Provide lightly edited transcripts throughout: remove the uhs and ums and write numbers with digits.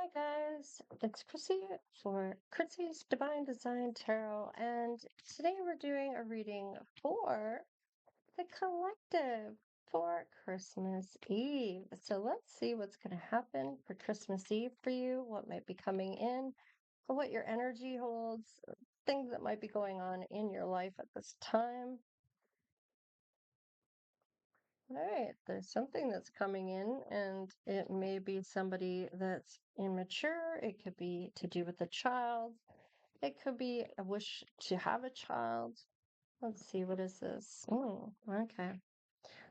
Hi guys, it's Chrissy for Chrissie's Divine Design Tarot, and today we're doing a reading for the collective for Christmas Eve. So let's see what's going to happen for Christmas Eve for you, what might be coming in, or what your energy holds, things that might be going on in your life at this time. All right, there's something that's coming in, and it may be somebody that's immature. It could be to do with a child. It could be a wish to have a child. Let's see, what is this? Oh, okay.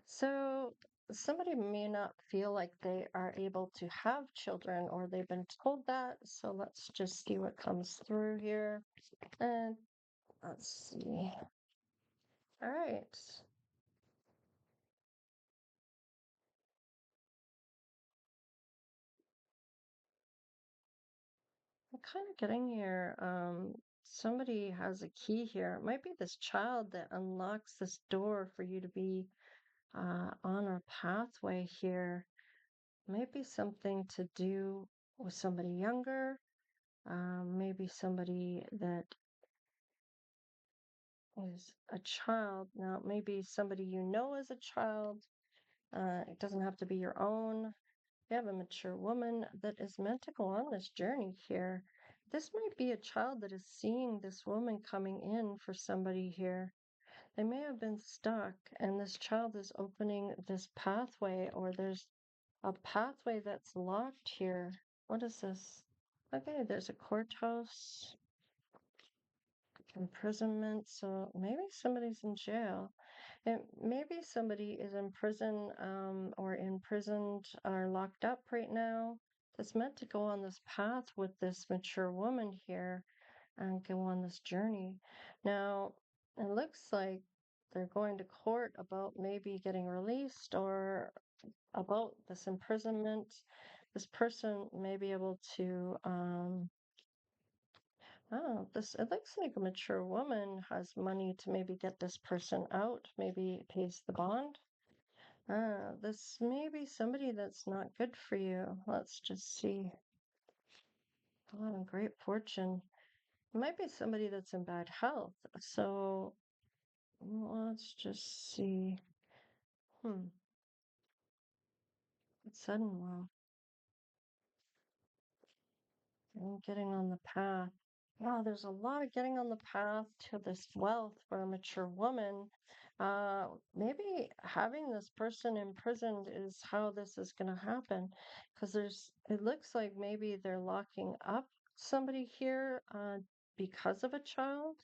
So somebody may not feel like they are able to have children or they've been told that. So let's just see what comes through here. And let's see. All right. I'm kind of getting here. Somebody has a key here. It might be this child that unlocks this door for you to be on a pathway here. Might be something to do with somebody younger, maybe somebody that is a child. Now, maybe somebody you know as a child. It doesn't have to be your own. You have a mature woman that is meant to go on this journey here. This might be a child that is seeing this woman coming in for somebody here. They may have been stuck, and this child is opening this pathway, or there's a pathway that's locked here. What is this? Okay, there's a courthouse, imprisonment. So maybe somebody's in jail. And maybe somebody is in prison or imprisoned or locked up right now that's meant to go on this path with this mature woman here and go on this journey. Now, it looks like they're going to court about maybe getting released or about this imprisonment. This person may be able to oh, this it looks like a mature woman has money to maybe get this person out, maybe pays the bond. This may be somebody that's not good for you. Let's just see. Oh, great fortune. It might be somebody that's in bad health. So let's just see. Hmm. Sudden wealth. And getting on the path. Wow, there's a lot of getting on the path to this wealth for a mature woman. Maybe having this person imprisoned is how this is going to happen, because it looks like maybe they're locking up somebody here, because of a child.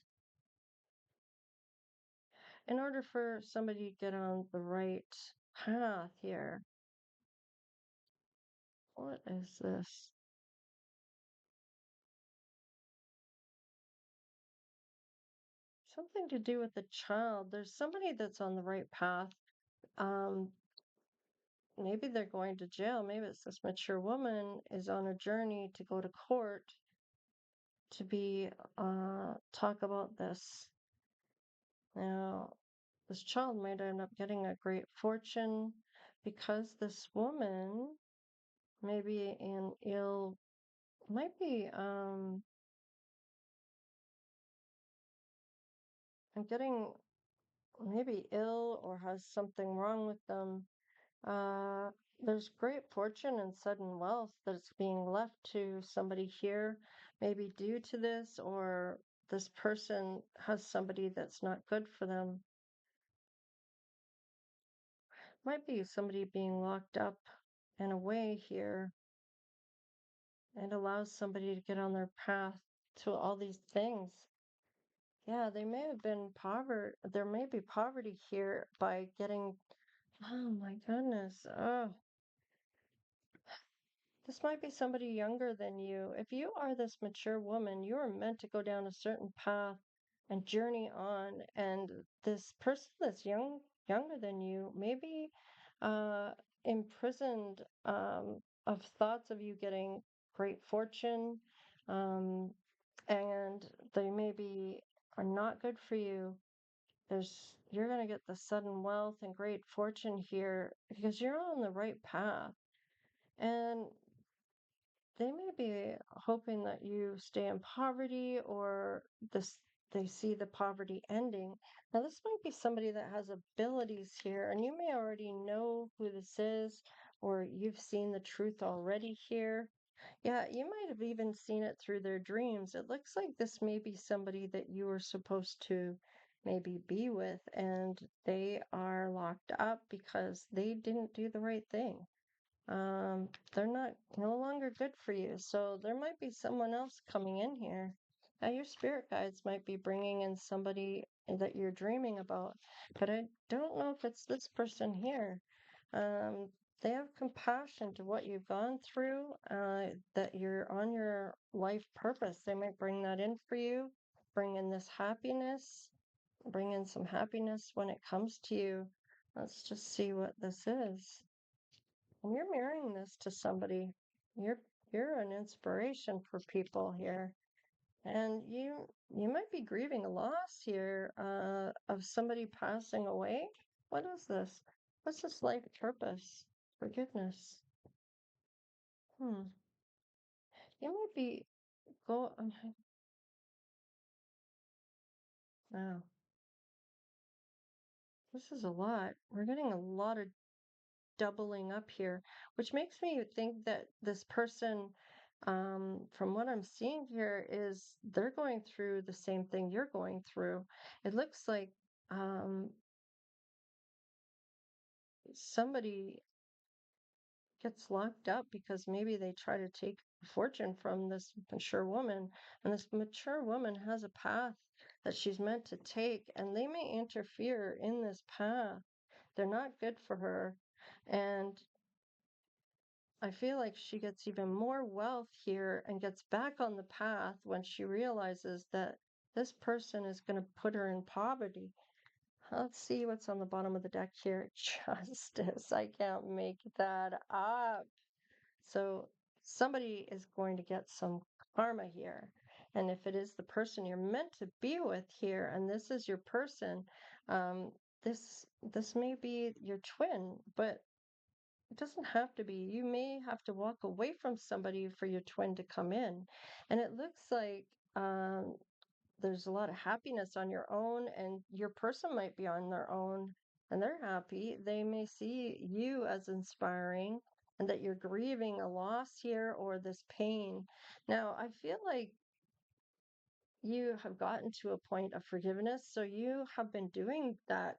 In order for somebody to get on the right path here. What is this? Something to do with the child. There's somebody that's on the right path. Um, Maybe they're going to jail. Maybe it's this mature woman is on a journey to go to court to be talk about this. Now, this child might end up getting a great fortune because this woman may be in ill, might be getting maybe ill or has something wrong with them. Uh, there's great fortune and sudden wealth that's being left to somebody here, maybe due to this, or this person has somebody that's not good for them. Might be somebody being locked up in a way here. It allows somebody to get on their path to all these things. Yeah, they may have been poverty. There may be poverty here by getting, oh my goodness. Oh, this might be somebody younger than you. If you are this mature woman, you are meant to go down a certain path and journey on. And this person that's younger than you, maybe uh, imprisoned of thoughts of you getting great fortune, um, and they maybe are not good for you. You're going to get the sudden wealth and great fortune here because you're on the right path. And they may be hoping that you stay in poverty or this they see the poverty ending. Now this might be somebody that has abilities here, and you may already know who this is, or you've seen the truth already here. Yeah, you might have even seen it through their dreams. It looks like this may be somebody that you were supposed to maybe be with, and they are locked up because they didn't do the right thing. They're not no longer good for you. So there might be someone else coming in here. Now your spirit guides might be bringing in somebody that you're dreaming about, but I don't know if it's this person here. Um, they have compassion to what you've gone through, that you're on your life purpose. They might bring that in for you, bring in this happiness, bring in some happiness when it comes to you. Let's just see what this is. And you're marrying this to somebody. You're you're an inspiration for people here. And you might be grieving a loss here of somebody passing away. What is this? What's this life purpose? Forgiveness. Hmm. You might be go. Wow, this is a lot. We're getting a lot of doubling up here, which makes me think that this person, from what I'm seeing here, is they're going through the same thing you're going through. It looks like um, somebody gets locked up because maybe they try to take a fortune from this mature woman, and this mature woman has a path that she's meant to take, and they may interfere in this path. They're not good for her. And I feel like she gets even more wealth here and gets back on the path when she realizes that this person is going to put her in poverty. Let's see what's on the bottom of the deck here. Justice. I can't make that up. So somebody is going to get some karma here. And if it is the person you're meant to be with here, and this is your person, um, this may be your twin, but it doesn't have to be. You may have to walk away from somebody for your twin to come in. And it looks like there's a lot of happiness on your own, and your person might be on their own and they're happy. They may see you as inspiring and that you're grieving a loss here or this pain. Now, I feel like you have gotten to a point of forgiveness. So you have been doing that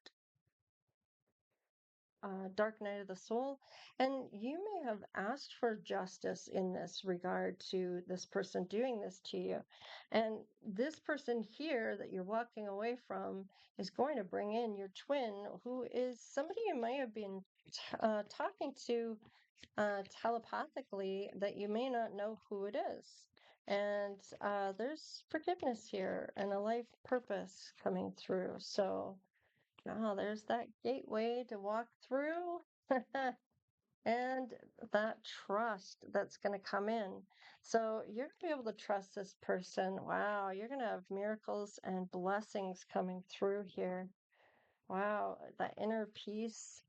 dark night of the soul. And you may have asked for justice in this regard to this person doing this to you. And this person here that you're walking away from is going to bring in your twin, who is somebody you might have been talking to telepathically that you may not know who it is. And there's forgiveness here and a life purpose coming through. So, there's that gateway to walk through and that trust that's going to come in. So you're going to be able to trust this person. Wow, you're going to have miracles and blessings coming through here. Wow, that inner peace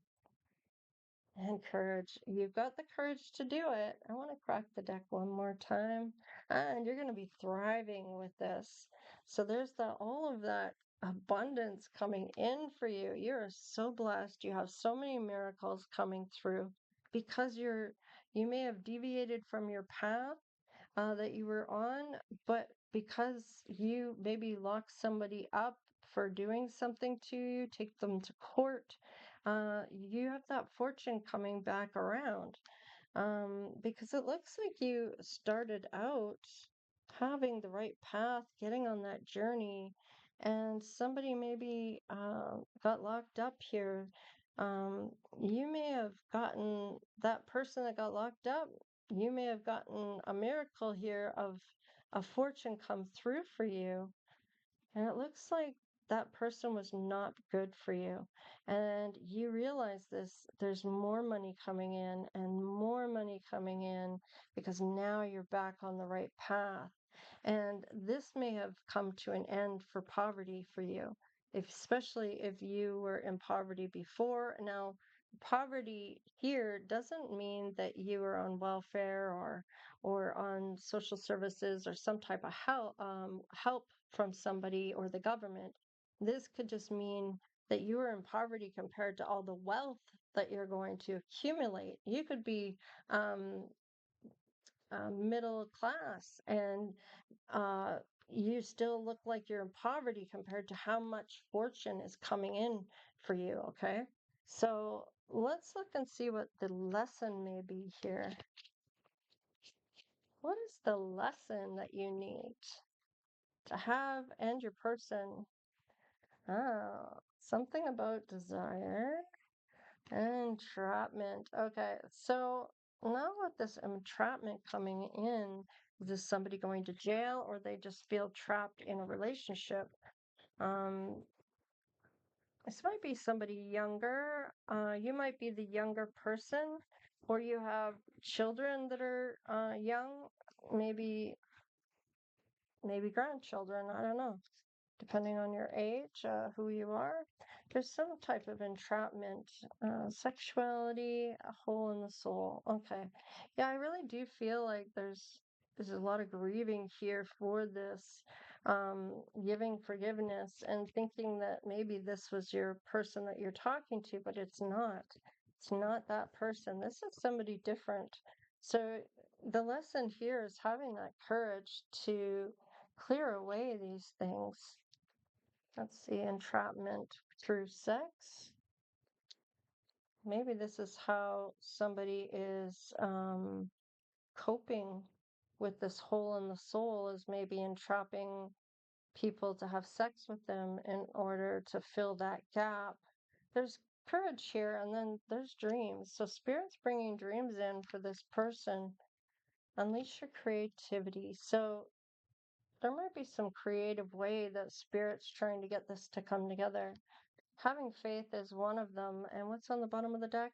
and courage. You've got the courage to do it. I want to crack the deck one more time. And you're going to be thriving with this. So there's all of that abundance coming in for you. You're so blessed. You have so many miracles coming through because you may have deviated from your path that you were on, but because you maybe lock somebody up for doing something to you, take them to court, you have that fortune coming back around. Because it looks like you started out having the right path, getting on that journey, and somebody maybe got locked up here. Um, you may have gotten that person that got locked up, you may have gotten a miracle here of a fortune come through for you. And it looks like that person was not good for you. And you realize this, there's more money coming in and more money coming in because now you're back on the right path. And this may have come to an end for poverty for you, especially if you were in poverty before. Now, poverty here doesn't mean that you are on welfare or on social services or some type of help from somebody or the government. This could just mean that you are in poverty compared to all the wealth that you're going to accumulate. You could be um, middle class and uh, you still look like you're in poverty compared to how much fortune is coming in for you, okay? So let's look and see what the lesson may be here. What is the lesson that you need to have and your person? Something about desire and entrapment. Okay, so now with this entrapment coming in, is this somebody going to jail or they just feel trapped in a relationship? Um, this might be somebody younger. You might be the younger person, or you have children that are young, maybe maybe grandchildren. I don't know, depending on your age, who you are. There's some type of entrapment, sexuality, a hole in the soul. Okay. Yeah, I really do feel like there's a lot of grieving here for this, giving forgiveness and thinking that maybe this was your person that you're talking to, but it's not. It's not that person. This is somebody different. So the lesson here is having that courage to clear away these things. Let's see, entrapment through sex. Maybe this is how somebody is coping with this hole in the soul, is maybe entrapping people to have sex with them in order to fill that gap. There's courage here, and then there's dreams. So Spirit's bringing dreams in for this person. Unleash your creativity. So there might be some creative way that Spirit's trying to get this to come together. Having faith is one of them. And what's on the bottom of the deck?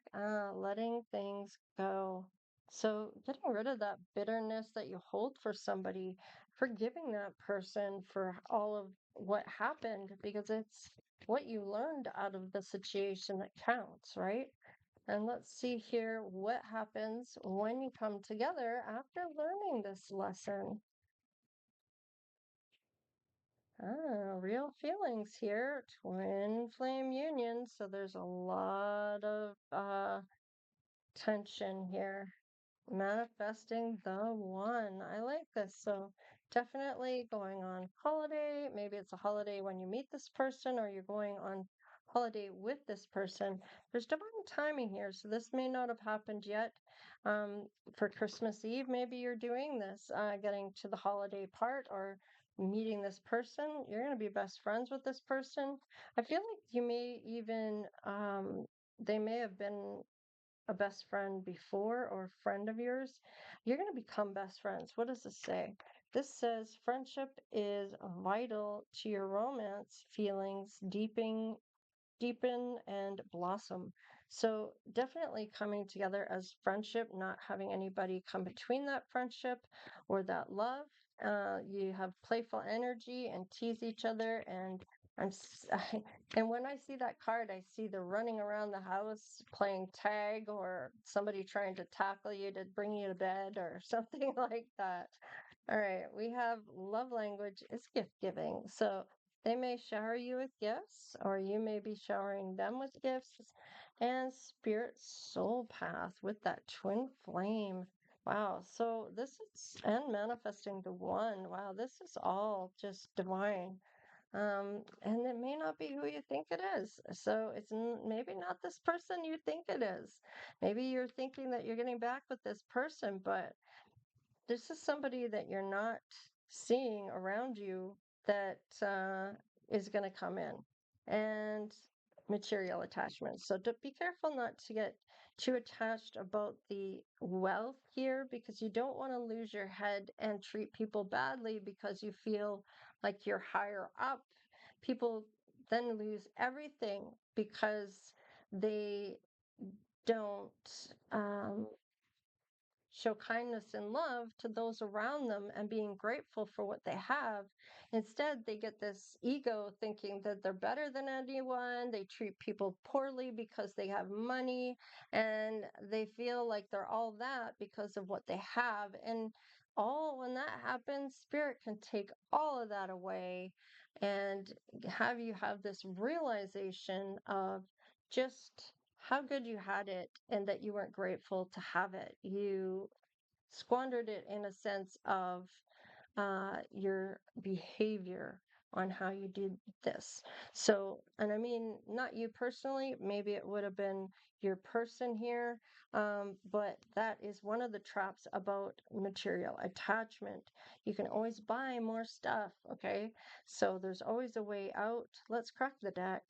Letting things go. So getting rid of that bitterness that you hold for somebody, forgiving that person for all of what happened, because it's what you learned out of the situation that counts, right? And let's see here what happens when you come together after learning this lesson. Real feelings here. Twin flame union. So there's a lot of tension here. Manifesting the one. I like this. So definitely going on holiday. Maybe it's a holiday when you meet this person or you're going on holiday with this person. There's divine timing here. So this may not have happened yet. For Christmas Eve, maybe you're doing this, getting to the holiday part or meeting this person. You're going to be best friends with this person. I feel like you may even, they may have been a best friend before or a friend of yours. You're going to become best friends. What does this say? This says friendship is vital to your romance feelings deepen and blossom. So definitely coming together as friendship, not having anybody come between that friendship or that love. You have playful energy and tease each other. And and when I see that card, I see the running around the house playing tag or somebody trying to tackle you to bring you to bed or something like that. All right, we have love language is gift giving. So they may shower you with gifts, or you may be showering them with gifts. And spirit soul path with that twin flame. Wow. So this is, and manifesting the one. Wow. This is all just divine. And it may not be who you think it is. So it's maybe not this person you think it is. Maybe you're thinking that you're getting back with this person, but this is somebody that you're not seeing around you that is going to come in. And material attachments. So be careful not to get too attached about the wealth here because you don't want to lose your head and treat people badly because you feel like you're higher up. People then lose everything because they don't show kindness and love to those around them and being grateful for what they have. Instead, they get this ego thinking that they're better than anyone. They treat people poorly because they have money, and they feel like they're all that because of what they have. And all when that happens, spirit can take all of that away and have you have this realization of just how good you had it and that you weren't grateful to have it. You squandered it in a sense of your behavior on how you did this. So, and I mean, not you personally, maybe it would have been your person here, but that is one of the traps about material attachment. You can always buy more stuff, okay? So there's always a way out. Let's crack the deck.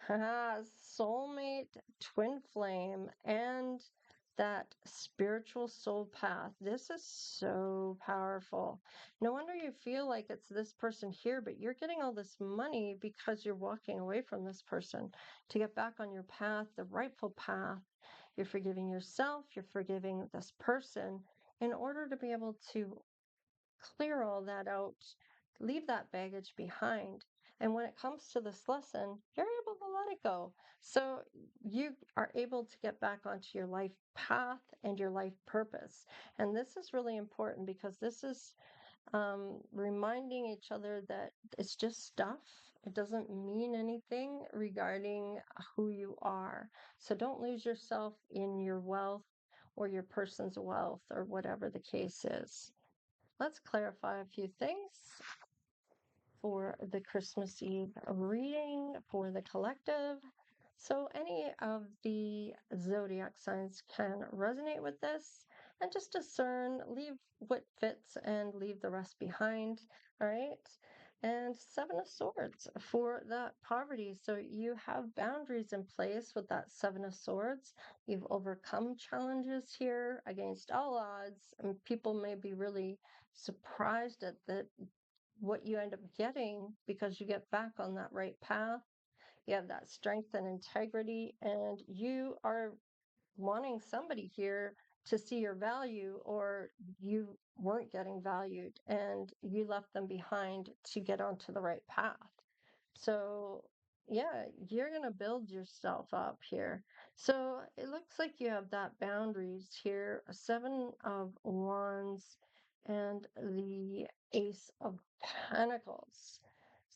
Haha, soulmate, twin flame, and that spiritual soul path. This is so powerful. No wonder you feel like it's this person here, but you're getting all this money because you're walking away from this person to get back on your path, the rightful path. You're forgiving yourself, you're forgiving this person in order to be able to clear all that out, leave that baggage behind. And when it comes to this lesson, you're able to let it go. So you are able to get back onto your life path and your life purpose. And this is really important because this is reminding each other that it's just stuff. It doesn't mean anything regarding who you are. So don't lose yourself in your wealth or your person's wealth or whatever the case is. Let's clarify a few things for the Christmas Eve reading for the collective. So, any of the zodiac signs can resonate with this and just discern, leave what fits and leave the rest behind. All right. And Seven of Swords for that poverty. So, you have boundaries in place with that Seven of Swords. You've overcome challenges here against all odds, and people may be really surprised at that what you end up getting because you get back on that right path. You have that strength and integrity, and you are wanting somebody here to see your value, or you weren't getting valued and you left them behind to get onto the right path. So, yeah, you're going to build yourself up here. So, it looks like you have that boundaries here, a Seven of Wands and the Ace of Pentacles.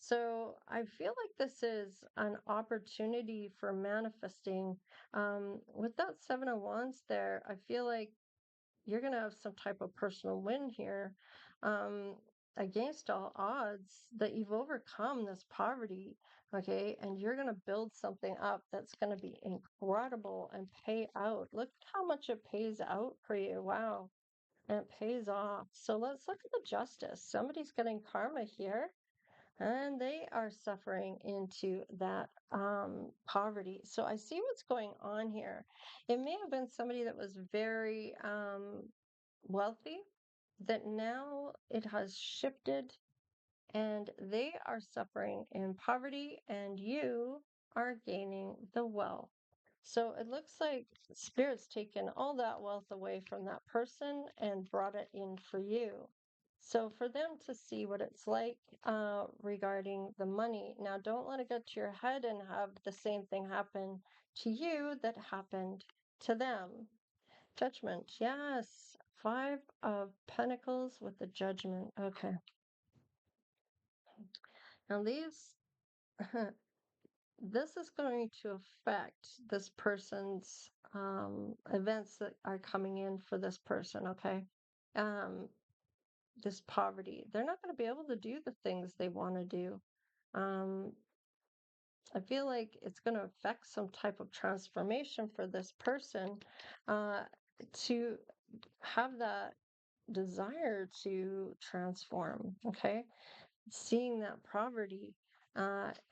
So, I feel like this is an opportunity for manifesting. With that Seven of Wands there, I feel like you're going to have some type of personal win here, um, against all odds, that you've overcome this poverty, okay? And you're going to build something up that's going to be incredible and pay out. Look how much it pays out for you. Wow. And it pays off. So let's look at the justice. Somebody's getting karma here and they are suffering into that poverty. So I see what's going on here. It may have been somebody that was very wealthy, that now it has shifted and they are suffering in poverty, and you are gaining the wealth. So it looks like Spirit's taken all that wealth away from that person and brought it in for you. So for them to see what it's like regarding the money. Now, don't let it get to your head and have the same thing happen to you that happened to them. Judgment, yes. Five of Pentacles with the Judgment. Okay. Now these, this is going to affect this person's events that are coming in for this person, okay? Um, this poverty. They're not going to be able to do the things they want to do. Um, I feel like it's going to affect some type of transformation for this person uh, to have that desire to transform, okay? Seeing that poverty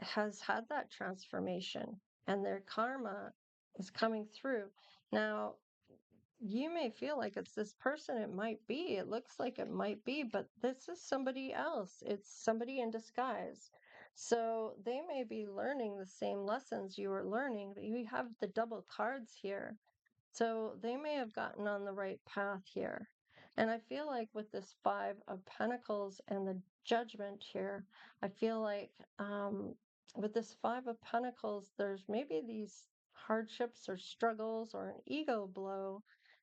has had that transformation and their karma is coming through. Now, you may feel like it's this person, it might be, it looks like it might be, but this is somebody else. It's somebody in disguise. So they may be learning the same lessons you are learning, but you have the double cards here. So they may have gotten on the right path here. And I feel like with this Five of Pentacles and the Judgment here, I feel like with this Five of Pentacles, there's maybe these hardships or struggles or an ego blow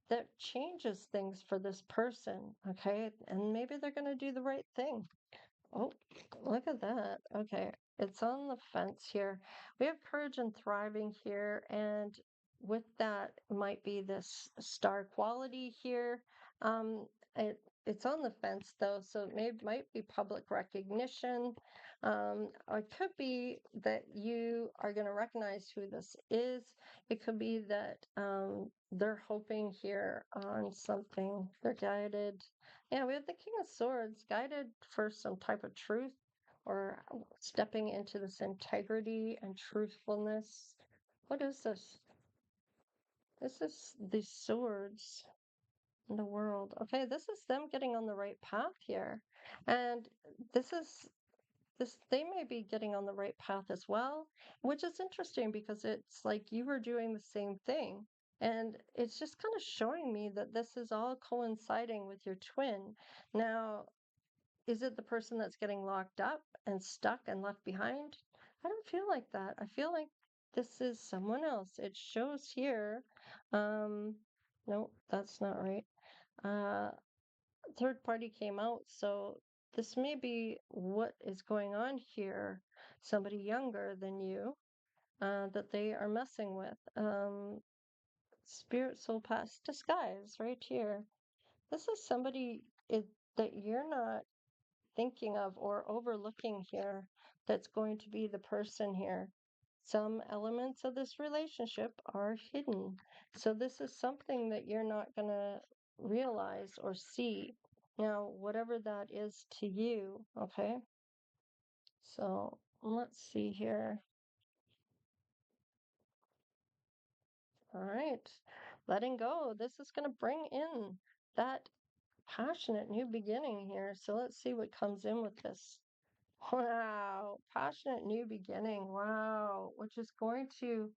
that changes things for this person. Okay. And maybe they're going to do the right thing. Oh, look at that. Okay. It's on the fence here. We have courage and thriving here. And with that might be this star quality here. Um, it's on the fence though, so might be public recognition. Or it could be that you are going to recognize who this is. It could be that they're hoping here on something. They're guided. Yeah, we have the King of Swords, guided for some type of truth or stepping into this integrity and truthfulness. What is this? This is the swords in the world. Okay, this is them getting on the right path here. And this is they may be getting on the right path as well, which is interesting because it's like you were doing the same thing. And it's just kind of showing me that this is all coinciding with your twin. Now, is it the person that's getting locked up and stuck and left behind? I don't feel like that. I feel like this is someone else. It shows here. Um, no, that's not right. Uh, third party came out, so this may be what is going on here. Somebody younger than you that they are messing with. Spirit, soul, past, disguise, right here. This is somebody that you're not thinking of or overlooking here that's going to be the person here. Some elements of this relationship are hidden. So this is something that you're not going to realize or see. Now, whatever that is to you, okay? So let's see here. All right. Letting go. This is going to bring in that passionate new beginning here. So let's see what comes in with this. Wow, passionate new beginning. Wow, which is going to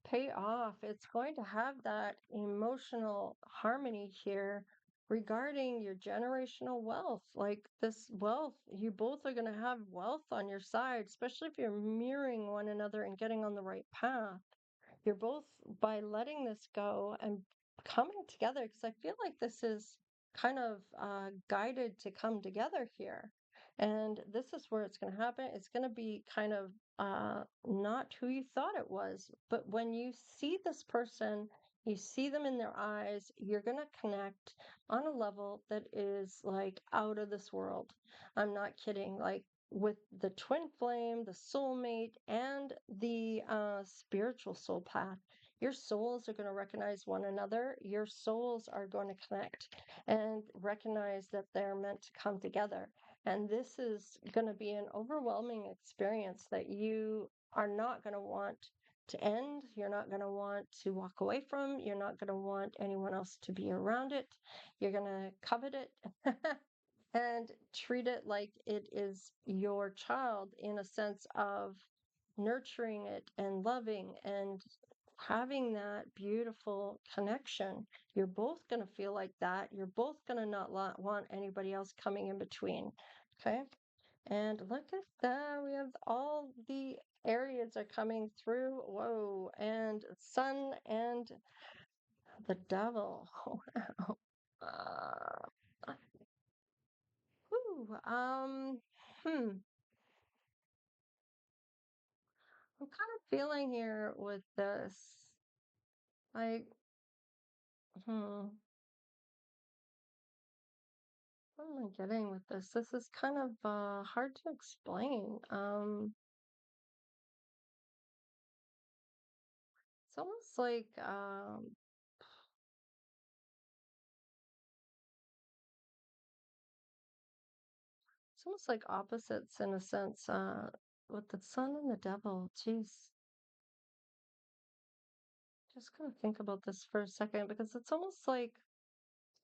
pay off. It's going to have that emotional harmony here regarding your generational wealth. Like this wealth, you both are going to have wealth on your side, especially if you're mirroring one another and getting on the right path. You're both, by letting this go and coming together, because I feel like this is kind of guided to come together here. And this is where it's going to happen. It's going to be kind of not who you thought it was. But when you see this person, you see them in their eyes, you're going to connect on a level that is like out of this world. I'm not kidding. Like with the twin flame, the soulmate, and the spiritual soul path. Your souls are going to recognize one another. Your souls are going to connect and recognize that they're meant to come together. And this is going to be an overwhelming experience that you are not going to want to end. You're not going to want to walk away from. You're not going to want anyone else to be around it. You're going to covet it. And treat it like it is your child in a sense of nurturing it and loving and having that beautiful connection. You're both going to feel like that. You're both going to not want anybody else coming in between. Okay. And look at that. We have all the areas are coming through. Whoa. And sun and the devil. Wow. Whew, I'm kind of feeling here with this, like, hmm, what am I getting with this? This is kind of hard to explain. It's almost like it's almost like opposites in a sense. With the sun and the devil. Jeez, just gonna think about this for a second because it's almost like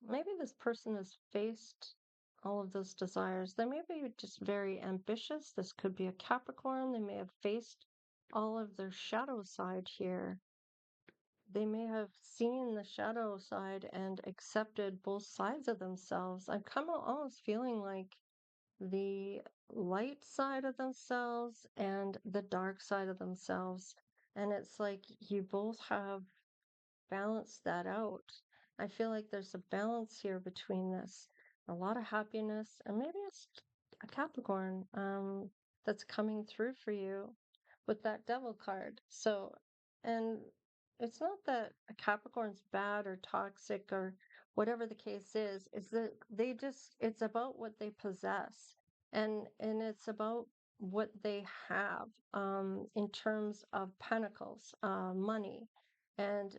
maybe this person has faced all of those desires. They may be just very ambitious. This could be a Capricorn. They may have faced all of their shadow side here. they may have seen the shadow side and accepted both sides of themselves. I'm kind of almost feeling like the light side of themselves and the dark side of themselves. And it's like you both have balance that out. I feel like there's a balance here between this. A lot of happiness, and maybe it's a Capricorn that's coming through for you with that devil card. So, and it's not that a Capricorn's bad or toxic or whatever the case is that they just, it's about what they possess. And it's about what they have in terms of pentacles, money. And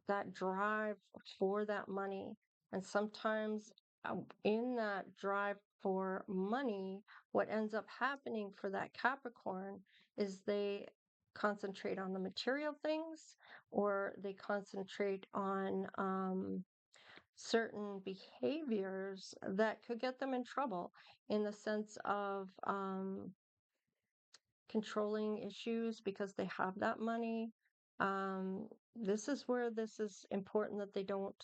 that drive for that money. And sometimes in that drive for money, what ends up happening for that Capricorn is they concentrate on the material things or they concentrate on certain behaviors that could get them in trouble in the sense of controlling issues because they have that money. This is where this is important that they don't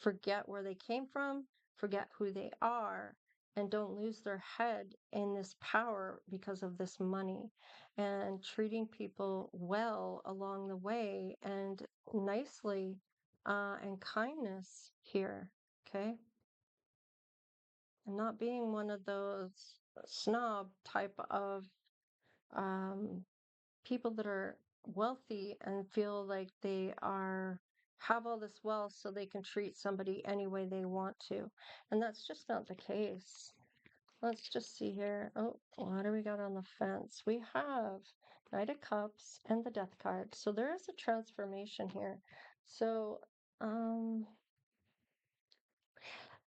forget where they came from, forget who they are, and don't lose their head in this power because of this money. And treating people well along the way and nicely and kindness here, okay? And not being one of those snob type of um, people that are wealthy and feel like they are have all this wealth so they can treat somebody any way they want to. And that's just not the case. Let's just see here. Oh, what do we got on the fence? We have Knight of Cups and the Death card. So there is a transformation here. So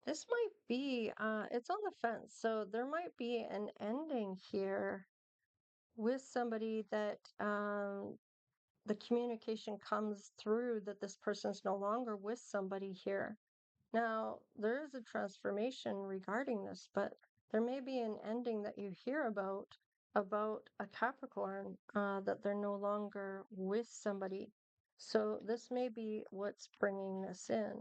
this might be it's on the fence. So there might be an ending here with somebody that the communication comes through that this person's no longer with somebody here. Now, there is a transformation regarding this, but there may be an ending that you hear about a Capricorn that they're no longer with somebody. So this may be what's bringing this in.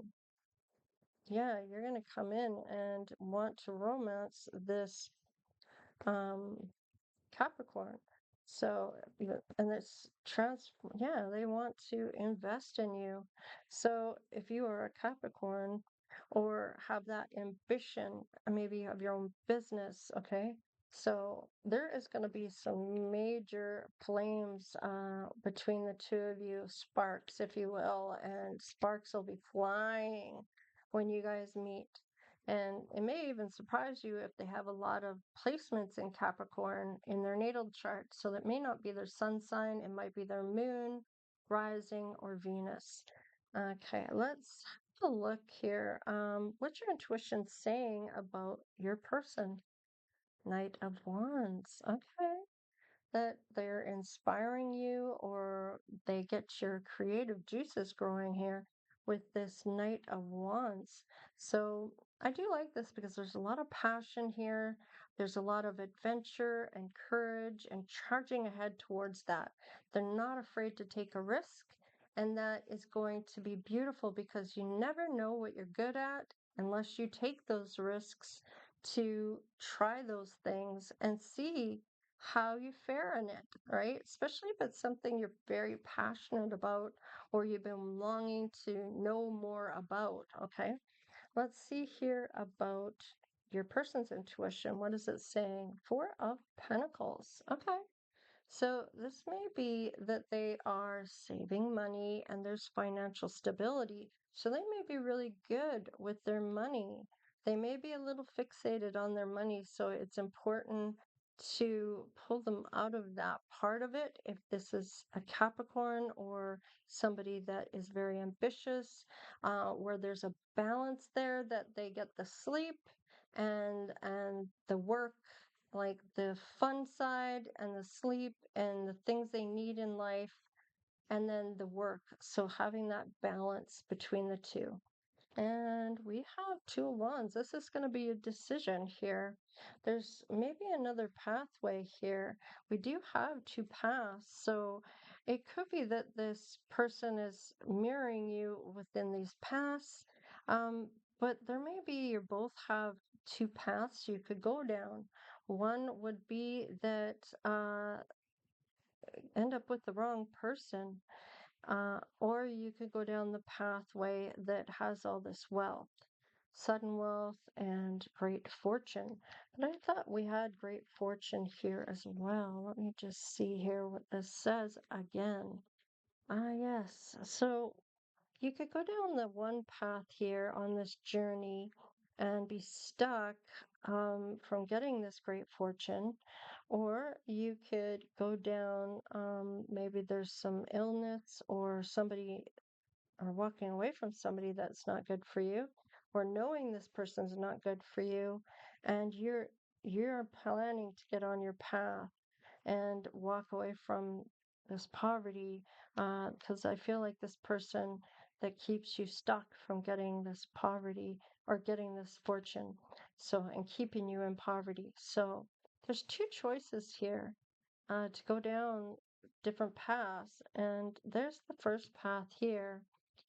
Yeah, you're going to come in and want to romance this um, Capricorn. So, and yeah, they want to invest in you. So, if you are a Capricorn or have that ambition, maybe you have your own business, okay? So, there is going to be some major flames between the two of you, sparks, if you will, and sparks will be flying when you guys meet. And it may even surprise you if they have a lot of placements in Capricorn in their natal chart. So that may not be their sun sign, it might be their moon, rising, or Venus. Okay, let's have a look here. What's your intuition saying about your person? Knight of Wands. Okay, that they're inspiring you or they get your creative juices growing here with this Knight of Wands. So I do like this because there's a lot of passion here. There's a lot of adventure and courage and charging ahead towards that. They're not afraid to take a risk. And that is going to be beautiful because you never know what you're good at unless you take those risks to try those things and see how you fare in it, right? Especially if it's something you're very passionate about or you've been longing to know more about, okay? Let's see here about your person's intuition. What is it saying? Four of Pentacles. Okay. So this may be that they are saving money and there's financial stability. So they may be really good with their money. They may be a little fixated on their money. So it's important to pull them out of that part of it. If this is a Capricorn or somebody that is very ambitious, where there's a balance there that they get the sleep and the work, like the fun side and the sleep and the things they need in life, and then the work. So having that balance between the two. And we have two of wands. This is going to be a decision here. There's maybe another pathway here. We do have two paths. So it could be that this person is mirroring you within these paths, um, but there may be you both have two paths you could go down. One would be that end up with the wrong person, or you could go down the pathway that has all this wealth, sudden wealth, and great fortune. But I thought we had great fortune here as well. Let me just see here what this says again. Ah, yes. So you could go down the one path here on this journey and be stuck from getting this great fortune, or you could go down, maybe there's some illness or somebody, or walking away from somebody that's not good for you, or knowing this person's not good for you, and you're planning to get on your path and walk away from this poverty, because I feel like this person that keeps you stuck from getting this poverty or getting this fortune, so, and keeping you in poverty. So there's two choices here, to go down different paths, and there's the first path here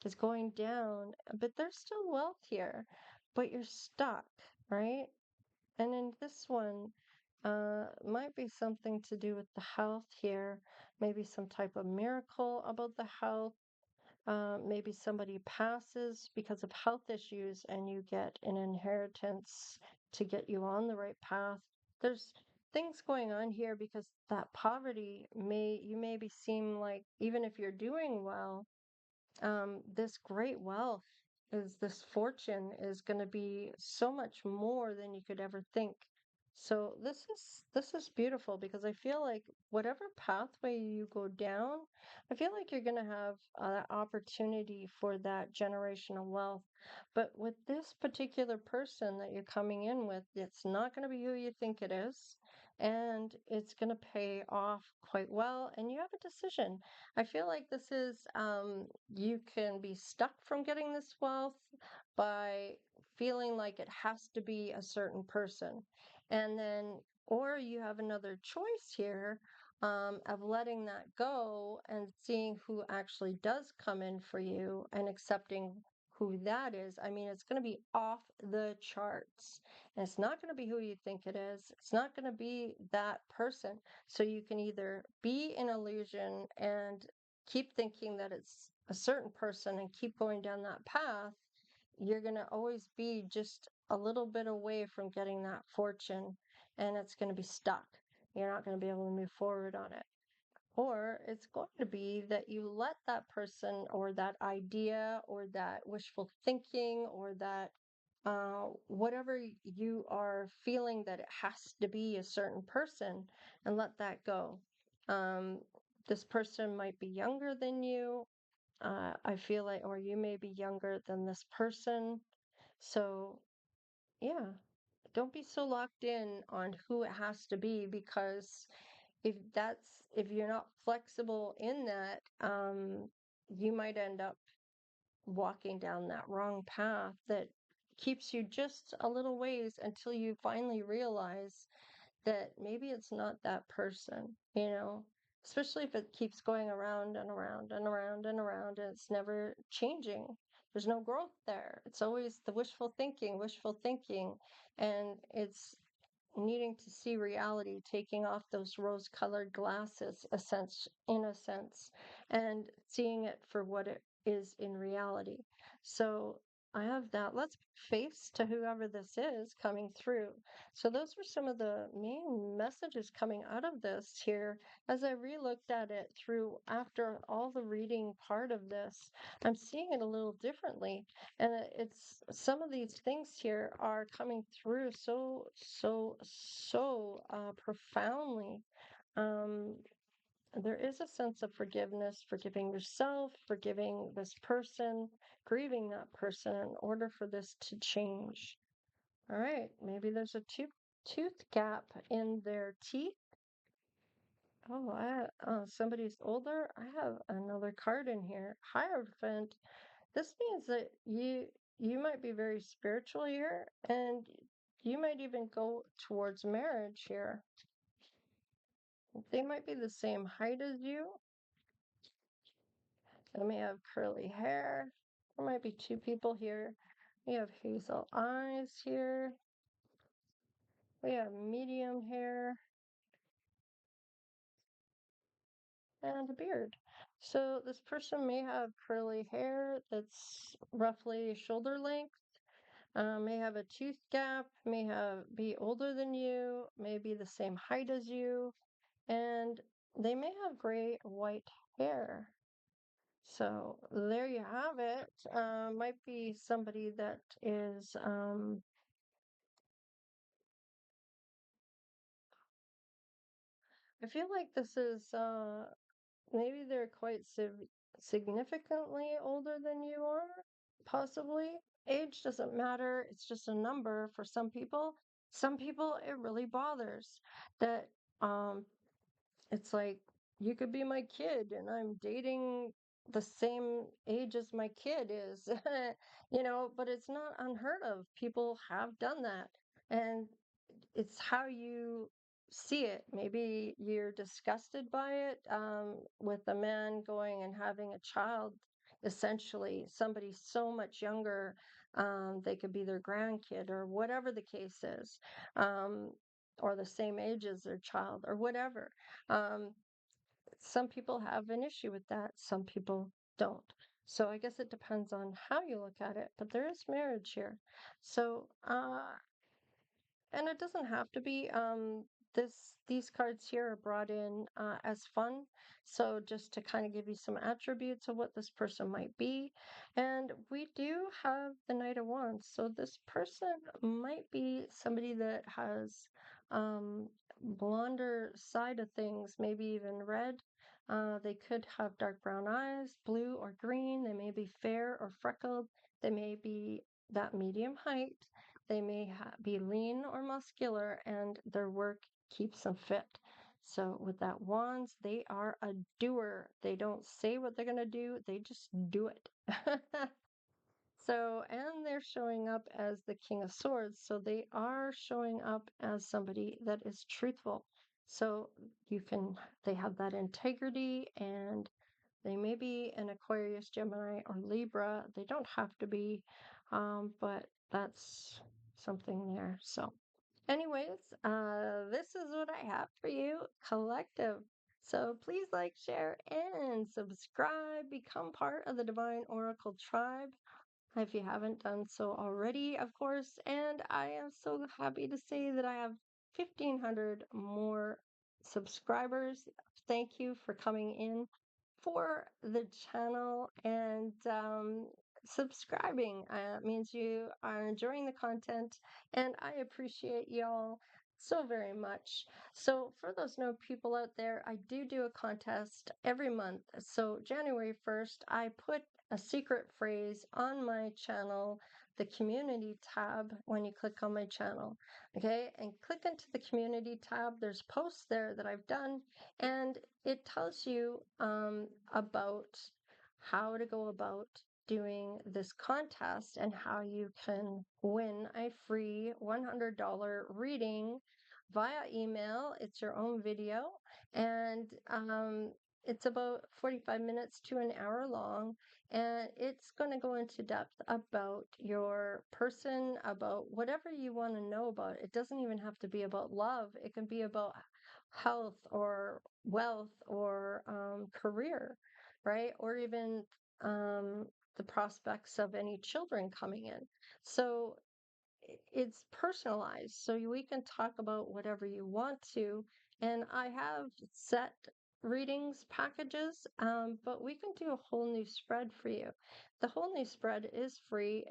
is going down, but there's still wealth here, but you're stuck, right? And in this one, might be something to do with the health here, maybe some type of miracle about the health. Maybe somebody passes because of health issues and you get an inheritance to get you on the right path. There's things going on here because that poverty you maybe seem like, even if you're doing well, this great wealth is this fortune is going to be so much more than you could ever think. So this is beautiful because I feel like whatever pathway you go down, I feel like you're going to have opportunity for that generational wealth. But with this particular person that you're coming in with, it's not going to be who you think it is, and it's going to pay off quite well. And you have a decision. I feel like this is, you can be stuck from getting this wealth by feeling like it has to be a certain person. And then, or you have another choice here, of letting that go and seeing who actually does come in for you and accepting who that is. I mean, it's going to be off the charts. And it's not going to be who you think it is. It's not going to be that person. So you can either be in illusion and keep thinking that it's a certain person and keep going down that path. You're going to always be just a little bit away from getting that fortune, and it's going to be stuck. You're not going to be able to move forward on it. Or it's going to be that you let that person or that idea or that wishful thinking or that, whatever you are feeling that it has to be a certain person, and let that go. Um, this person might be younger than you. I feel like, or you may be younger than this person. So, yeah, don't be so locked in on who it has to be, because if you're not flexible in that, you might end up walking down that wrong path that keeps you just a little ways until you finally realize that maybe it's not that person, especially if it keeps going around and around and around and around and it's never changing. There's no growth there. It's always the wishful thinking, and it's needing to see reality, taking off those rose-colored glasses, in a sense, and seeing it for what it is in reality. So I have that. Let's put face to whoever this is coming through. So those were some of the main messages coming out of this here. As I re-looked at it through after all the reading part of this, I'm seeing it a little differently. And it's some of these things here are coming through so profoundly. Um, there is a sense of forgiveness, forgiving yourself, forgiving this person, grieving that person in order for this to change. All right, maybe there's a tooth gap in their teeth. Oh, somebody's older. I have another card in here. Hierophant. This means that you might be very spiritual here, and you might even go towards marriage here. They might be the same height as you. They may have curly hair. There might be two people here. We have hazel eyes here. We have medium hair and a beard. So this person may have curly hair that's roughly shoulder length, may have a tooth gap, may have be older than you, may be the same height as you, and they may have gray or white hair. So there you have it. Might be somebody that is, I feel like this is, maybe they're quite significantly older than you are, possibly. Age doesn't matter, it's just a number for some people. Some people, it really bothers that um, it's like you could be my kid and I'm dating the same age as my kid is, but it's not unheard of. People have done that. And it's how you see it. Maybe you're disgusted by it, with a man going and having a child, essentially, somebody so much younger. They could be their grandkid or whatever the case is, um, or the same age as their child or whatever. Um, some people have an issue with that, some people don't. So I guess it depends on how you look at it, but there is marriage here. So, and it doesn't have to be. These cards here are brought in as fun, so just to kind of give you some attributes of what this person might be. And we do have the Knight of Wands, so this person might be somebody that has blonder side of things, maybe even red. They could have dark brown eyes, blue or green. They may be fair or freckled. They may be that medium height. They may be lean or muscular, and their work keeps them fit. So, with that wands, they are a doer. They don't say what they're going to do, they just do it. So, and they're showing up as the King of Swords. So, they are showing up as somebody that is truthful. So, they have that integrity, and they may be an Aquarius, Gemini, or Libra. They don't have to be, but that's something there. So, anyways, this is what I have for you, collective. So please like, share, and subscribe. Become part of the Divine Oracle tribe if you haven't done so already, of course. And I am so happy to say that I have 1,500 more subscribers. Thank you for coming in for the channel and subscribing. It means you are enjoying the content, and I appreciate y'all so very much. So, for those new people out there, I do a contest every month. So, January 1st, I put a secret phrase on my channel, the community tab, when you click on my channel. Okay, and click into the community tab. There's posts there that I've done, and it tells you about how to go about doing this contest and how you can win a free $100 reading via email. It's your own video, and it's about 45 minutes to an hour long, and it's going to go into depth about your person, about whatever you want to know about. It doesn't even have to be about love, it can be about health or wealth or career, right? Or even um, the prospects of any children coming in. So it's personalized, so we can talk about whatever you want to. And I have set readings packages, but we can do a whole new spread for you. The whole new spread is free.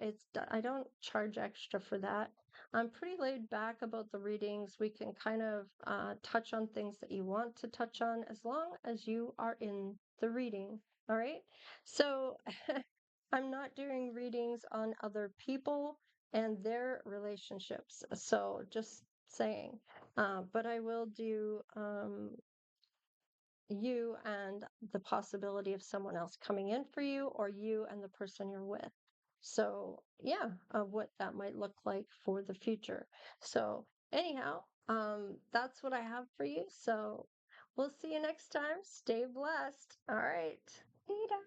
I don't charge extra for that. I'm pretty laid back about the readings. We can kind of touch on things that you want to touch on as long as you are in the reading. All right. So I'm not doing readings on other people and their relationships. So just saying. But I will do you and the possibility of someone else coming in for you, or you and the person you're with. So, yeah, what that might look like for the future. So, anyhow, that's what I have for you. So, we'll see you next time. Stay blessed. All right. Ada.